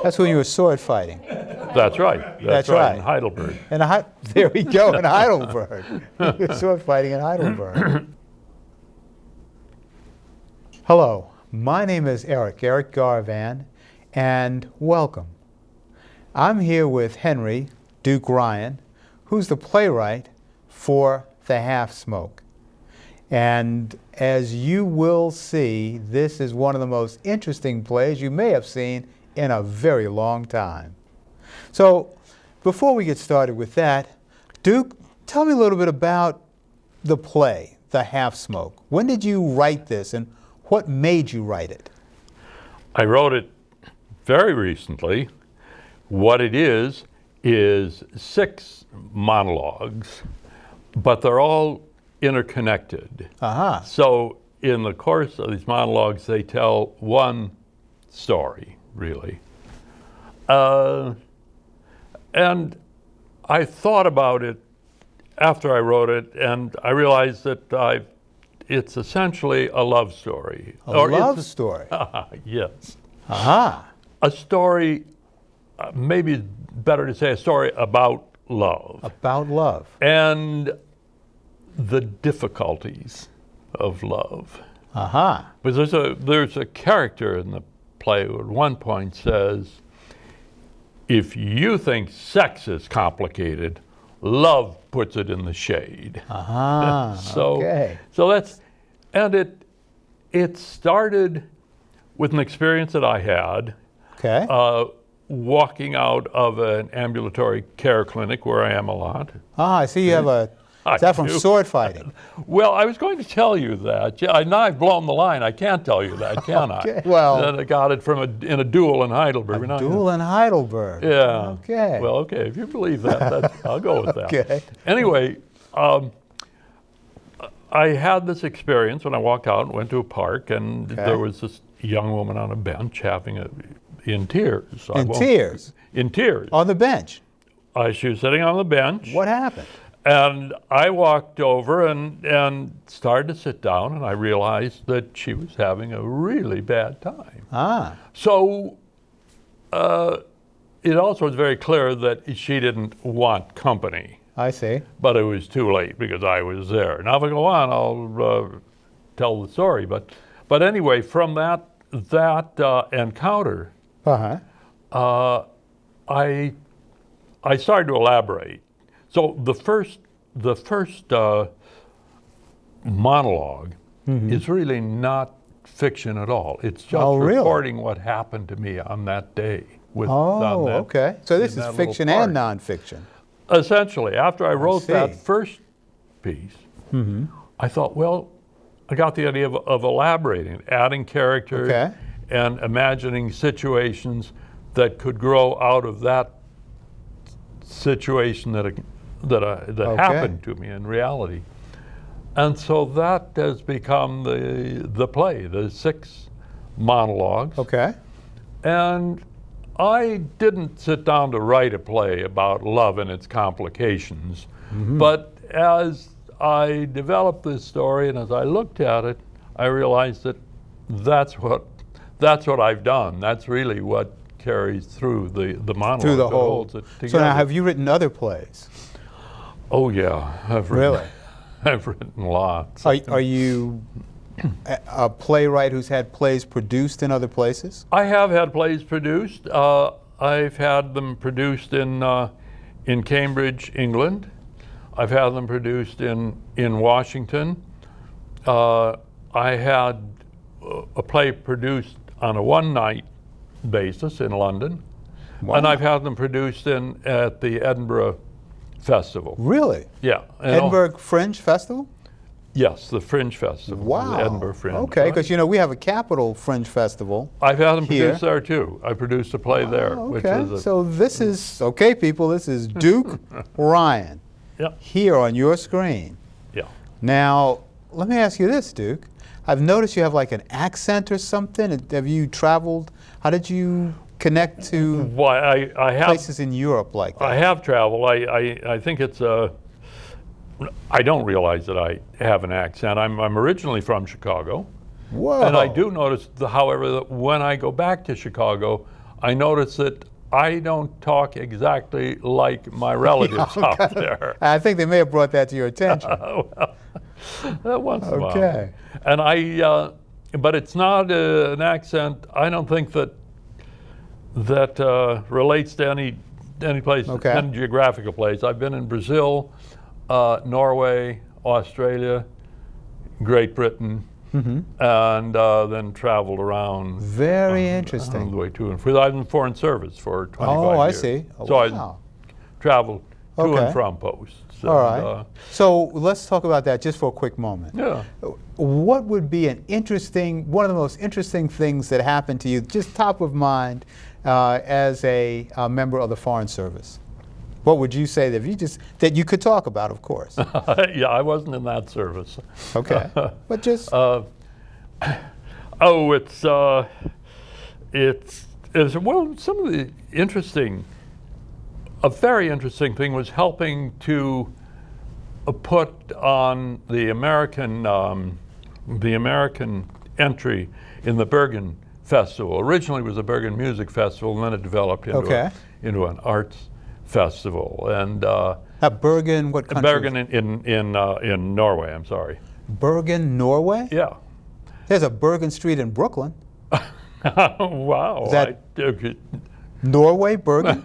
That's when you were sword fighting. That's right. That's right. In Heidelberg. And there we go, in Heidelberg. You were sword fighting in Heidelberg. Hello, my name is Eric Garvan, and welcome. I'm here with Henry Duke Ryan, who's the playwright for The Half Smoke. And as you will see, this is one of the most interesting plays you may have seen in a very long time. So, before we get started with that, Duke, tell me a little bit about the play, The Half Smoke. When did you write this, and what made you write it? I wrote it very recently. What it is 6 monologues, but they're all interconnected. Uh-huh. So in the course of these monologues, they tell one story, really. And I thought about it after I wrote it, and I realized that it's essentially a love story. A love story? Yes. Aha. A story, maybe better to say a story about love. About love. And the difficulties of love. Aha. But there's a character in the play who at one point says, if you think sex is complicated, love puts it in the shade. Aha. Okay. So that's, and it started with an experience that I had. Okay. Walking out of an ambulatory care clinic where I am a lot. Ah, I see you have a, is that from sword fighting? Well, I was going to tell you that. Now I've blown the line. I can't tell you that, can Okay, I? well. That I got it in a duel in Heidelberg. A duel in Heidelberg. Yeah. Okay. Well, okay, if you believe that, I'll go with that. Okay. Anyway, I had this experience when I walked out and went to a park, and there was this young woman on a bench in tears. In tears? In tears. On the bench? She was sitting on the bench. What happened? And I walked over and started to sit down, and I realized that she was having a really bad time. Ah. So it also was very clear that she didn't want company. I see. But it was too late because I was there. Now if I go on, I'll tell the story. But anyway, from that encounter, I started to elaborate. So the first monologue is really not fiction at all. It's just reporting what happened to me on that day. Okay. So this is fiction and nonfiction. Essentially, after I wrote that first piece, I thought, well, I got the idea of elaborating, adding character, and imagining situations that could grow out of that situation that happened to me in reality. And so that has become the play, the 6 monologues. Okay. And I didn't sit down to write a play about love and its complications, but as I developed this story and as I looked at it, I realized that that's what I've done. That's really what carries through the monologue. Through the whole. Holds it together. So now, have you written other plays? Oh yeah, I've written lots. Are you a playwright who's had plays produced in other places? I have had plays produced. I've had them produced in Cambridge, England. I've had them produced in Washington. I had a play produced on a one-night basis in London. Wow. And I've had them produced at the Edinburgh Festival. Really? Yeah. Edinburgh Fringe Festival? Yes, the Fringe Festival. Wow. The Edinburgh Fringe. Okay, because we have a Capital Fringe Festival. I've had them produced there too. I produced a play there. Okay, so this is, people, this is Duke Ryan here on your screen. Yeah. Now, let me ask you this, Duke. I've noticed you have like an accent or something. Have you traveled? How did you connect to I have places in Europe like that? I have traveled. I think it's I don't realize that I have an accent. I'm originally from Chicago. Whoa. And I do notice, however, that when I go back to Chicago, I noticed that I don't talk exactly like my relatives out there. I think they may have brought that to your attention. Once in a while. Okay. And but it's not an accent. I don't think that relates to any place, Okay. any geographical place. I've been in Brazil, Norway, Australia, Great Britain, and then traveled around. Very On interesting. the way to and fro. I was in foreign service for 25 Oh, I years. see. Oh, So wow. I traveled to Okay. and from posts. All And, right. So let's talk about that just for a quick moment. yeah. What would be one of the most interesting things that happened to you, just top of mind, as a member of the Foreign Service? What would you say that you could talk about, of course? Yeah, I wasn't in that service. Okay. But just it's well, some of the a very interesting thing was helping to put on the American entry in the Bergen Festival. Originally, it was a Bergen Music Festival, and then it developed into an arts festival. And Bergen, what country? Bergen in Norway. I'm sorry. Bergen, Norway? Yeah. There's a Bergen Street in Brooklyn. Wow. Is that Norway, Bergen?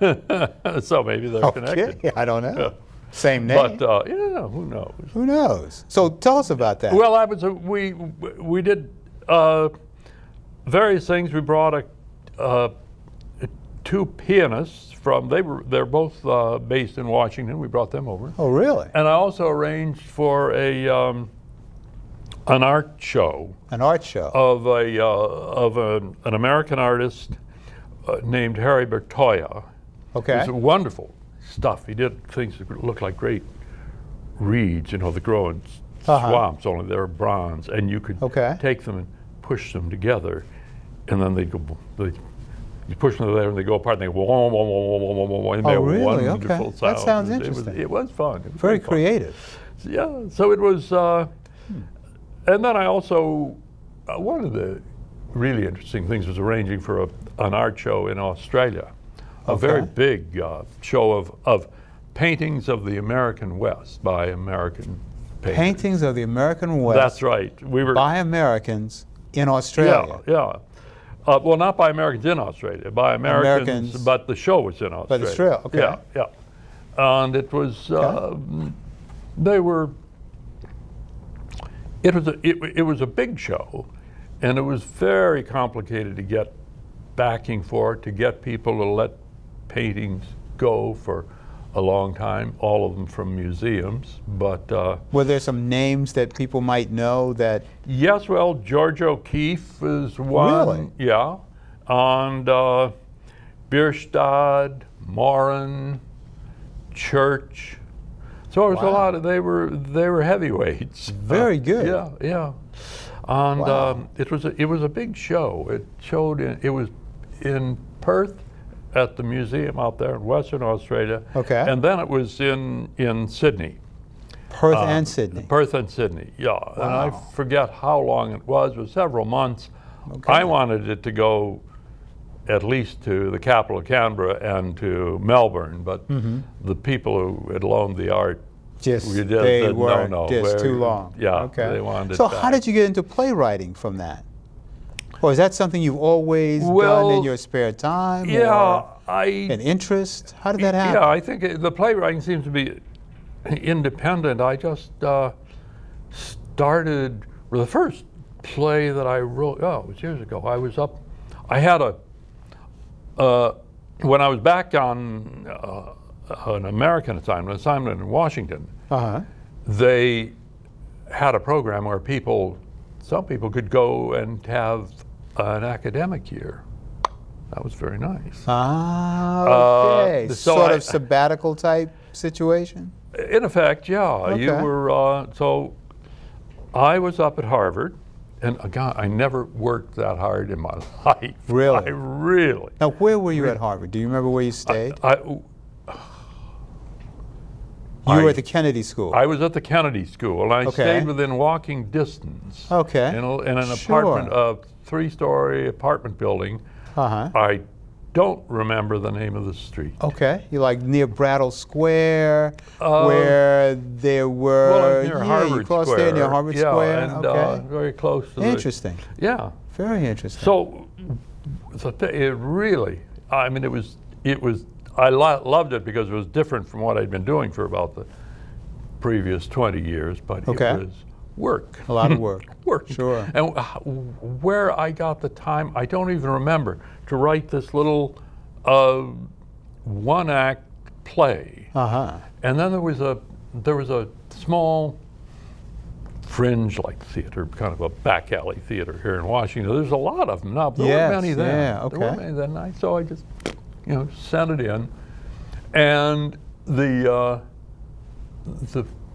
So maybe they're connected. Okay, I don't know. Same name. But yeah, who knows? Who knows? So tell us about that. Well, we did various things. We brought two pianists from. They're both based in Washington. We brought them over. Oh, really? And I also arranged for an art show An art show. of an American artist named Harry Bertoya. Okay. It's wonderful stuff. He did things that look like great reeds, that grow in swamps, only they're bronze, and you could take them and push them together, and then you push them there and they go apart and they go whoa, whoa, whoa, whoa, whoa, whoa, and they have really? wonderful Okay. sounds. That sounds interesting. It was fun. It was Very great fun. creative. Yeah, so it was, and then I also, one of the really interesting things was arranging for an art show in Australia, a very big show of paintings of the American West by American painters. Paintings of the American West. That's right. We were by Americans in Australia. Yeah. Well, not by Americans in Australia, by Americans, but the show was in Australia. But Australia, okay. Yeah. And it was, it was a big show, and it was very complicated to get backing for it, to get people to let paintings go for a long time, all of them from museums, but... Were there some names that people might know that... Yes, well, George O'Keeffe is one. Really? Yeah. And Bierstadt, Morin, Church. So it was a lot of, they were heavyweights. Very good. Yeah. And it was a big show. It was in Perth, at the museum out there in Western Australia. Okay. And then it was in Sydney. Perth and Sydney. Perth and Sydney, yeah. Wow. And I forget how long it was several months. Okay. I wanted it to go at least to the capital of Canberra and to Melbourne, but the people who had loaned the art Just said, were no, just too long. Yeah, Okay. they wanted it So back. how did you get into playwriting from that? Or is that something you've always done Well, in your spare time? Yeah, Or an interest? How did that happen? Yeah, I think the playwriting seems to be independent. I just started, the first play that I wrote, it was years ago. I had when I was back on an American assignment in Washington, they had a program where some people could go and have an academic year. That was very nice. Okay. So sort of sabbatical type situation? In effect, yeah. You Okay. were, so I was up at Harvard, and again, I never worked that hard in my life. Really? Now, where were you at Harvard? Do you remember where you stayed? You were at the Kennedy School. I was at the Kennedy School, and I stayed within walking distance. Okay. In an apartment, a 3-story apartment building. I don't remember the name of the street. Okay, you like near Brattle Square, Uh, where there were. Well, near yeah, Harvard you crossed Square. there near Harvard yeah, Square. and Okay, very close to interesting. the. Yeah. Very interesting. So, it really, I mean, it was. I loved it because it was different from what I'd been doing for about the previous 20 years, but Okay. it was work. A lot of work. Work. Sure. And where I got the time, I don't even remember, to write this little one-act play. Uh-huh. And then there was a small fringe-like theater, kind of a back alley theater here in Washington. There's a lot of them now. There Yes, weren't many then. yeah, There weren't okay. many then. So I just, sent it in, and the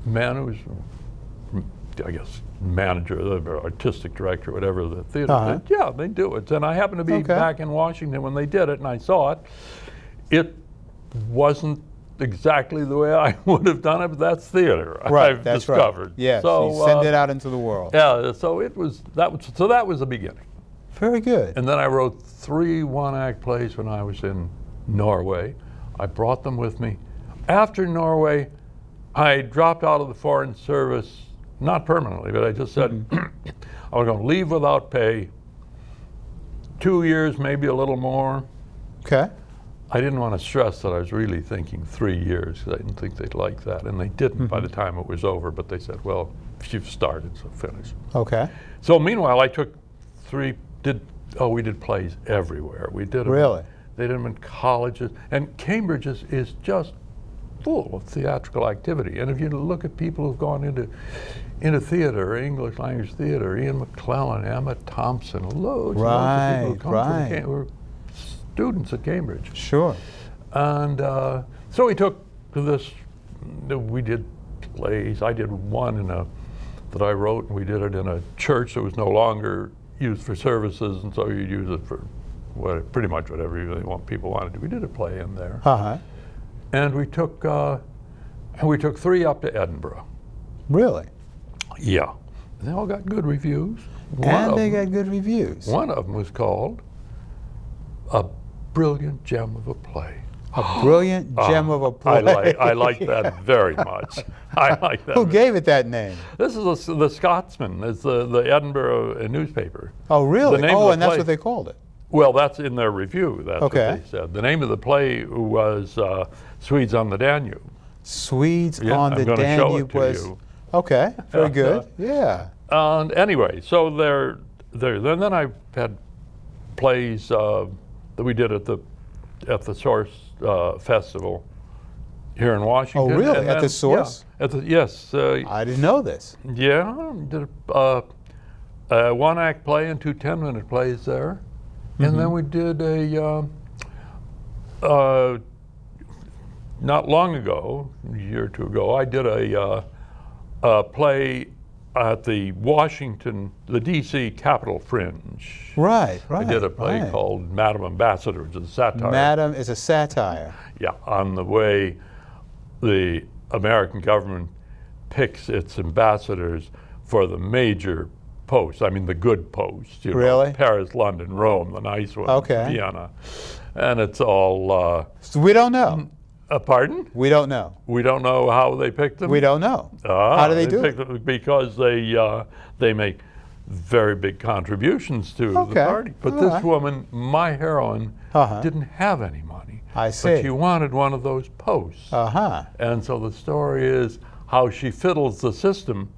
man who was, I guess, manager, the artistic director, whatever, of the theater, said, yeah, they do it. And I happened to be Okay. back in Washington when they did it, and I saw it. It wasn't exactly the way I would have done it, but that's theater. Right, I've that's discovered. right. Yes, So, you send it out into the world. yeah, so that was the beginning. Very good. And then I wrote 3 one-act plays when I was in Norway. I brought them with me. After Norway, I dropped out of the Foreign Service, not permanently, but I just said I was going to leave without pay. 2 years, maybe a little more. Okay. I didn't want to stress that I was really thinking 3 years, because I didn't think they'd like that. And they didn't by the time it was over, but they said, well, you've started, so finish. Okay. So meanwhile, I took 3, we did plays everywhere. We did them. Really? They did them in colleges. And Cambridge is just full of theatrical activity. And if you look at people who've gone into theater, English language theater, Ian McClellan, Emma Thompson, loads and loads of people who come Right. from were students at Cambridge. Sure. And so we took this, we did plays. I did one that I wrote, and we did it in a church that was no longer used for services, and so you use it for pretty much whatever people wanted to do. We did a play in there. Uh-huh. And we took 3 up to Edinburgh. Really? Yeah. They all got good reviews. And they got good reviews. One of them was called A Brilliant Gem of a Play. A brilliant gem of a play. I like that very much. I like that. Who gave it that name? This is the Scotsman. It's the Edinburgh newspaper. Oh, really? The name of Oh, the and that's play- what they called it. Well, that's in their review. That's Okay. what they said. The name of the play was Swedes on the Danube. Swedes Yeah, on I'm the gonna show it Danube to was. you. Okay, very good. Yeah. And anyway, so then I had plays that we did at the Source Festival here in Washington. Oh, really? And At the then- Source? Yeah, yes. I didn't know this. Yeah, did a one-act play and 2 10-minute plays there. And then we did not long ago, a year or 2 ago, I did a play at the D.C. Capitol Fringe. Right, I right. did a play right. called Madam Ambassador, which is a satire. Madam is a satire. Yeah, on the way the American government picks its ambassadors for the major posts. I mean, the good posts. Really? Paris, London, Rome, the nice ones. Okay. Vienna. And it's all, So we don't know. pardon? We don't know. We don't know how they picked them? We don't know. How do they do picked it? them because they make very big contributions to the Okay. party. But All this right. woman, my heroine, Uh-huh. didn't have any money. I But see. she wanted one of those posts. Uh-huh. And so the story is how she fiddles the system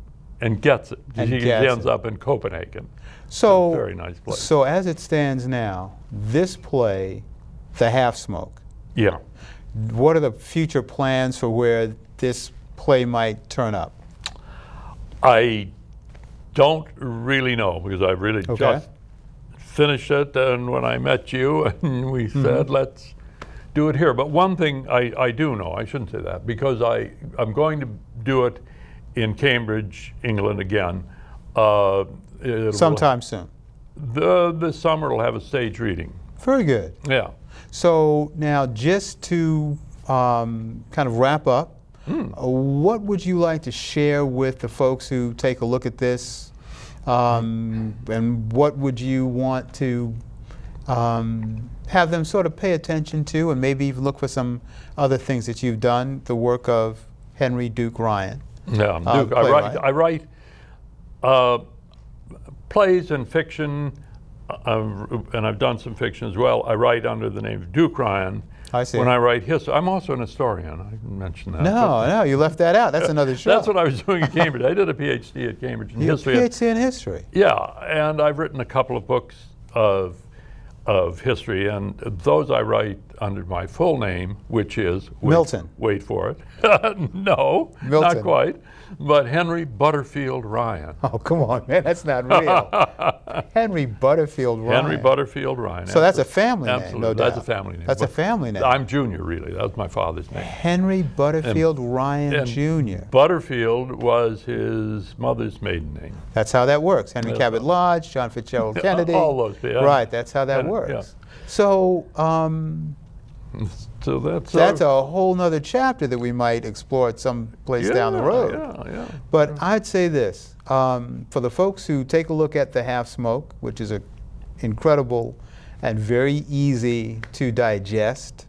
and gets it. And She gets ends it. up in Copenhagen. So, Very nice play. So as it stands now, this play, The Half Smoke, Yeah. what are the future plans for where this play might turn up? I don't really know because I really Okay. just finished it, and when I met you, and we said, let's do it here. But one thing I do know, I shouldn't say that, because I'm going to do it in Cambridge, England again. Sometime soon. This summer it'll have a stage reading. Very good. Yeah. So now, just to kind of wrap up, what would you like to share with the folks who take a look at this, and what would you want to have them sort of pay attention to, and maybe even look for some other things that you've done, the work of Henry Duke Ryan. Yeah, Duke. I write plays and fiction, and I've done some fiction as well. I write under the name of Duke Ryan. I see. When I write history, I'm also an historian. I didn't mention that. No, you left that out. That's another show. That's what I was doing at Cambridge. I did a PhD at Cambridge in history. PhD in history. Yeah, and I've written a couple of books of history, and those I write under my full name, which is Milton. Wait for it. No, Milton. not quite. But Henry Butterfield Ryan. Oh, come on, man. That's not real. Henry Butterfield Ryan. Henry Butterfield Ryan. So that's a family name, Absolutely. no doubt. That's a family name. That's a family name. I'm Junior, really. That was my father's name. Henry Butterfield Ryan and Jr. Butterfield was his mother's maiden name. That's how that works. Henry Cabot Lodge, John Fitzgerald Kennedy. All those, yeah. Right, that's how that works. Yeah. So, So that's a whole nother chapter that we might explore at some place down the road. Yeah. But I'd say this, for the folks who take a look at The Half Smoke, which is an incredible and very easy to digest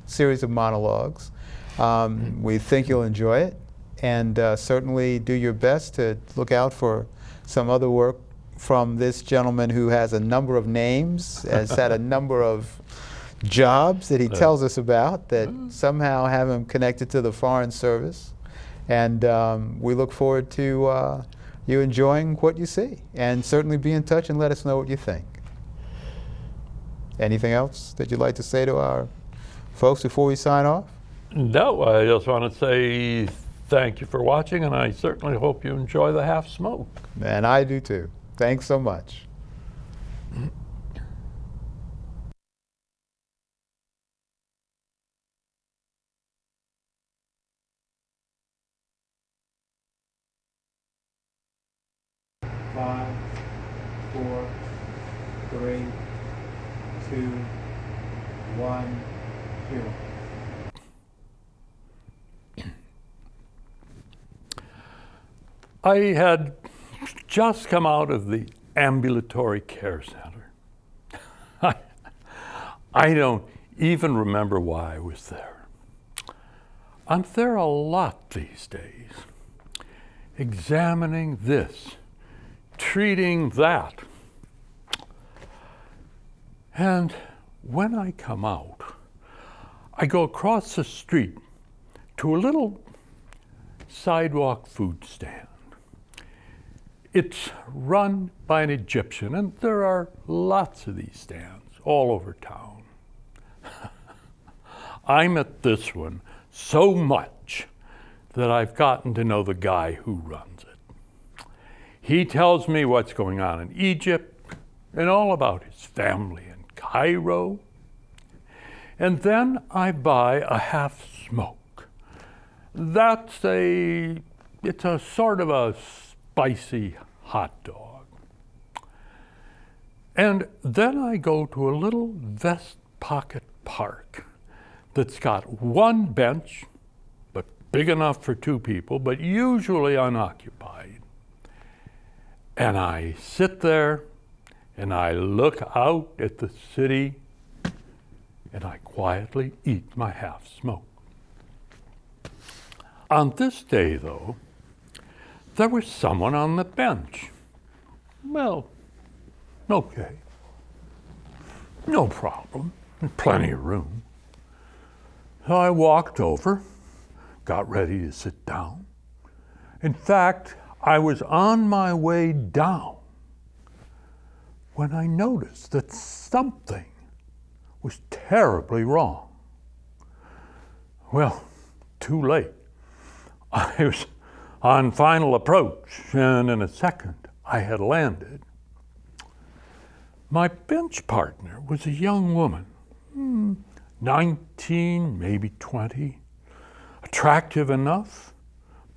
series of monologues, we think you'll enjoy it, and certainly do your best to look out for some other work from this gentleman who has a number of names, has had a number of jobs that he tells us about that somehow have him connected to the Foreign Service. And we look forward to you enjoying what you see. And certainly be in touch and let us know what you think. Anything else that you'd like to say to our folks before we sign off? No, I just want to say thank you for watching, and I certainly hope you enjoy The Half Smoke. And I do too. Thanks so much. Five, 4, 3, 2, 1, 0. I had just come out of the ambulatory care center. I don't even remember why I was there. I'm there a lot these days, examining this, treating that. And when I come out, I go across the street to a little sidewalk food stand. It's run by an Egyptian, and there are lots of these stands all over town. I'm at this one so much that I've gotten to know the guy who runs it. He tells me what's going on in Egypt and all about his family in Cairo. And then I buy a half smoke. It's a sort of a spicy hot dog. And then I go to a little vest pocket park that's got one bench, but big enough for 2 people, but usually unoccupied. And I sit there and I look out at the city and I quietly eat my half smoke. On this day, though, there was someone on the bench. Well, okay. No problem. Plenty of room. So I walked over, got ready to sit down. In fact, I was on my way down when I noticed that something was terribly wrong. Well, too late. I was on final approach, and in a second, I had landed. My bench partner was a young woman, 19, maybe 20, attractive enough,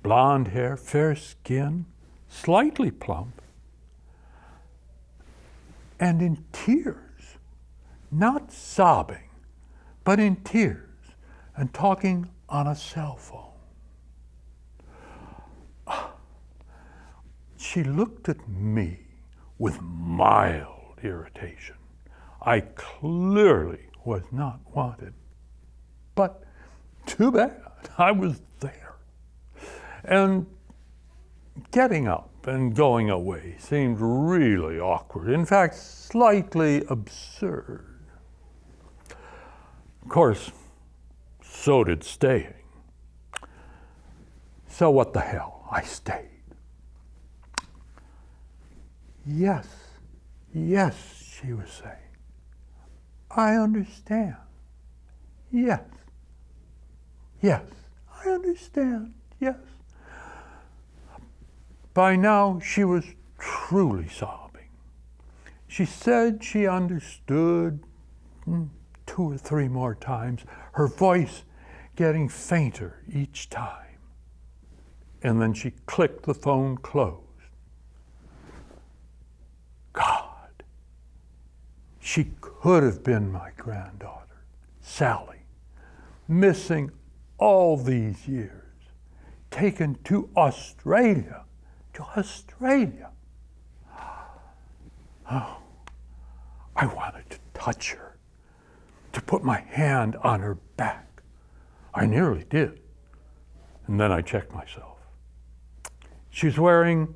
blonde hair, fair skin, slightly plump, and in tears, not sobbing, but in tears, and talking on a cell phone. She looked at me with mild irritation. I clearly was not wanted. But too bad, I was there. And getting up and going away seemed really awkward, in fact, slightly absurd. Of course, so did staying. So what the hell, I stayed. Yes, she was saying. I understand. Yes, I understand, yes. By now, she was truly sobbing. She said she understood 2 or 3 more times, her voice getting fainter each time. And then she clicked the phone closed. God, she could have been my granddaughter, Sally, missing all these years, taken to Australia. Oh, I wanted to touch her, to put my hand on her back. I nearly did. And then I checked myself. She's wearing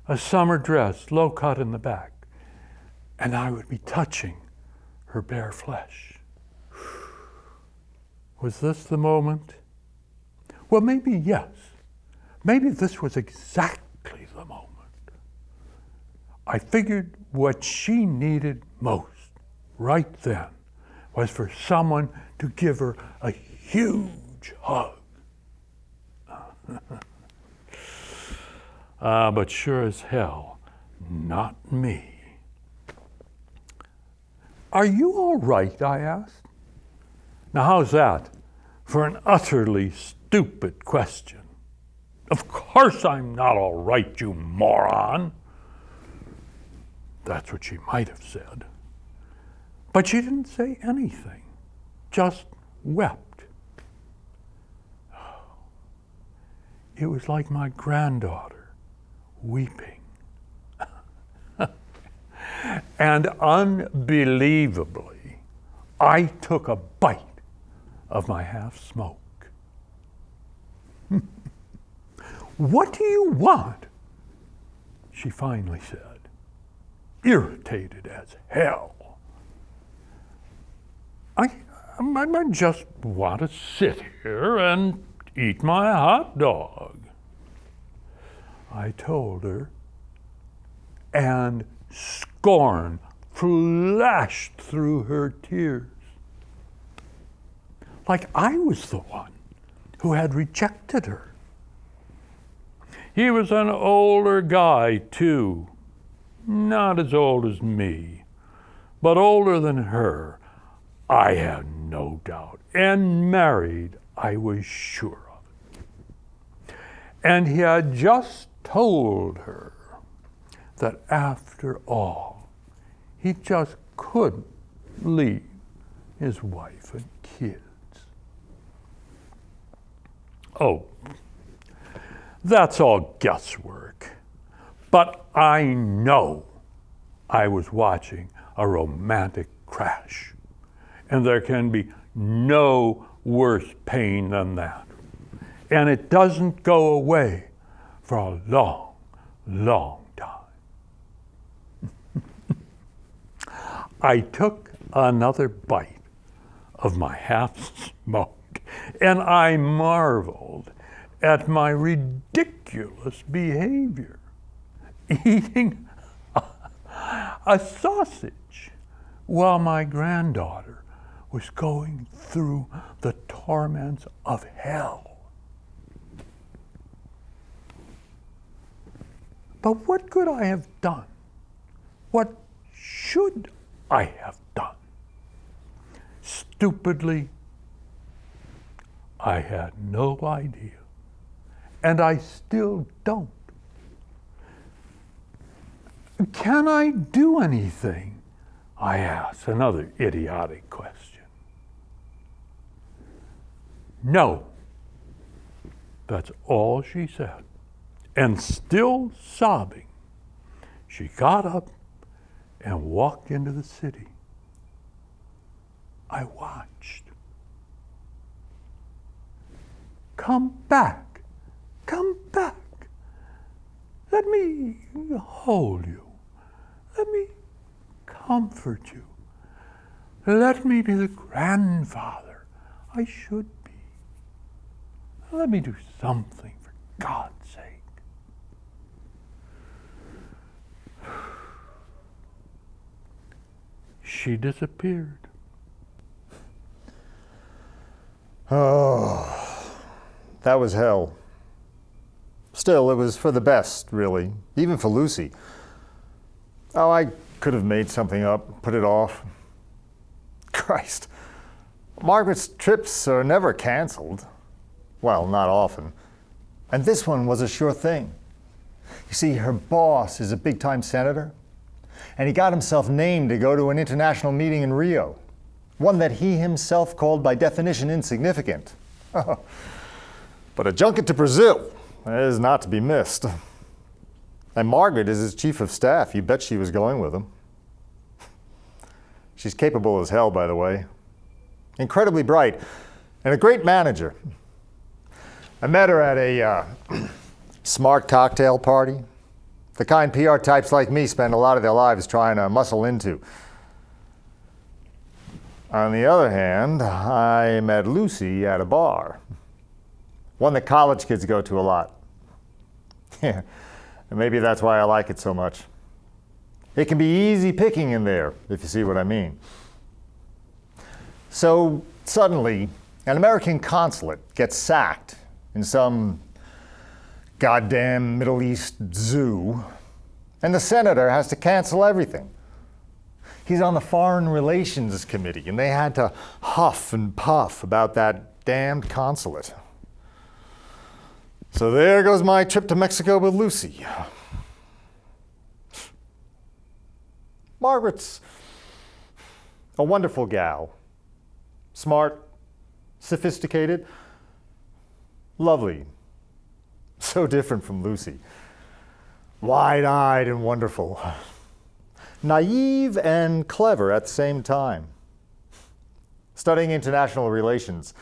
a summer dress, low cut in the back, and I would be touching her bare flesh. Was this the moment? Well, maybe yes. Maybe this was exactly the moment. I figured what she needed most right then was for someone to give her a huge hug. But sure as hell, not me. Are you all right? I asked. Now, how's that for an utterly stupid question? Of course I'm not all right, you moron. That's what she might have said. But she didn't say anything, just wept. It was like my granddaughter weeping. And unbelievably, I took a bite of my half smoke. What do you want? She finally said, irritated as hell. I just want to sit here and eat my hot dog, I told her, and scorn flashed through her tears. Like I was the one who had rejected her. He was an older guy, too. Not as old as me, but older than her, I had no doubt. And married, I was sure of it. And he had just told her that after all, he just couldn't leave his wife and kids. Oh, that's all guesswork. But I know I was watching a romantic crash. And there can be no worse pain than that. And it doesn't go away for a long, long time. I took another bite of my half smoke, and I marveled at my ridiculous behavior. Eating a sausage while my granddaughter was going through the torments of hell. But what could I have done? What should I have done? Stupidly, I had no idea. And I still don't. Can I do anything? I asked, another idiotic question. No. That's all she said. And still sobbing, she got up and walked into the city I watched. Come back. Come back. Let me hold you. Let me comfort you. Let me be the grandfather I should be. Let me do something for God's sake. She disappeared. Oh, that was hell. Still, it was for the best, really, even for Lucy. Oh, I could have made something up, put it off. Christ, Margaret's trips are never canceled. Well, not often. And this one was a sure thing. You see, her boss is a big-time senator, and he got himself named to go to an international meeting in Rio, one that he himself called by definition insignificant. But a junket to Brazil is not to be missed. And Margaret is his chief of staff. You bet she was going with him. She's capable as hell, by the way. Incredibly bright, and a great manager. I met her at a smart cocktail party, the kind PR types like me spend a lot of their lives trying to muscle into. On the other hand, I met Lucy at a bar, one that college kids go to a lot. Yeah, and maybe that's why I like it so much. It can be easy picking in there, if you see what I mean. So suddenly, an American consulate gets sacked in some goddamn Middle East zoo, and the senator has to cancel everything. He's on the Foreign Relations Committee, and they had to huff and puff about that damned consulate. So there goes my trip to Mexico with Lucy. Margaret's a wonderful gal. Smart, sophisticated, lovely. So different from Lucy. Wide-eyed and wonderful. Naive and clever at the same time. Studying international relations.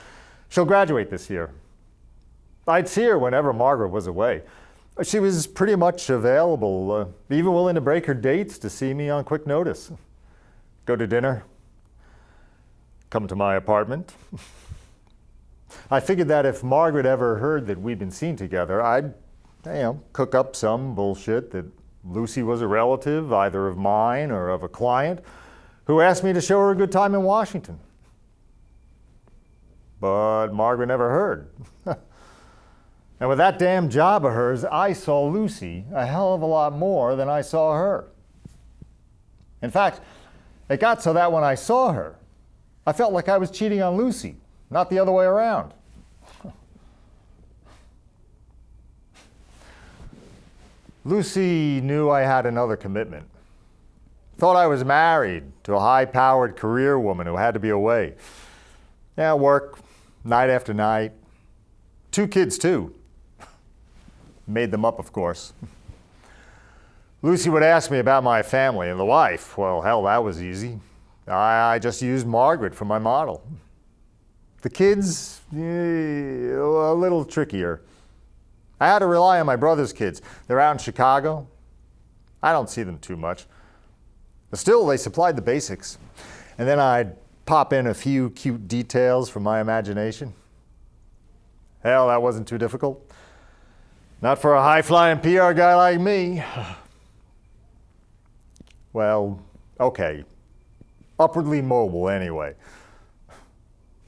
She'll graduate this year. I'd see her whenever Margaret was away. She was pretty much available, even willing to break her dates to see me on quick notice. Go to dinner. Come to my apartment. I figured that if Margaret ever heard that we'd been seen together, I'd, cook up some bullshit that Lucy was a relative, either of mine or of a client, who asked me to show her a good time in Washington. But Margaret never heard. And with that damn job of hers, I saw Lucy a hell of a lot more than I saw her. In fact, it got so that when I saw her, I felt like I was cheating on Lucy, not the other way around. Lucy knew I had another commitment. Thought I was married to a high-powered career woman who had to be away. Yeah, work, night after night. 2 kids, too. Made them up, of course. Lucy would ask me about my family and the wife. Well, hell, that was easy. I just used Margaret for my model. The kids, a little trickier. I had to rely on my brother's kids. They're out in Chicago. I don't see them too much. But still, they supplied the basics. And then I'd pop in a few cute details from my imagination. Hell, that wasn't too difficult. Not for a high-flying PR guy like me. Well, okay. Upwardly mobile, anyway.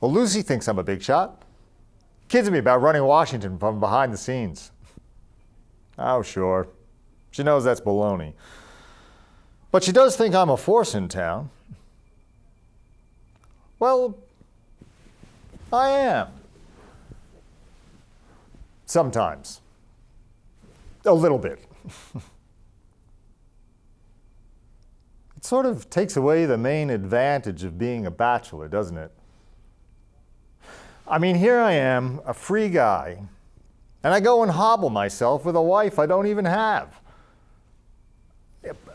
Well, Lucy thinks I'm a big shot. Kids me about running Washington from behind the scenes. Oh, sure. She knows that's baloney. But she does think I'm a force in town. Well, I am. Sometimes. A little bit. It sort of takes away the main advantage of being a bachelor, doesn't it? I mean, here I am, a free guy, and I go and hobble myself with a wife I don't even have.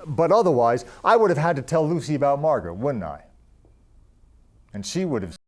But otherwise, I would have had to tell Lucy about Margaret, wouldn't I? and she would have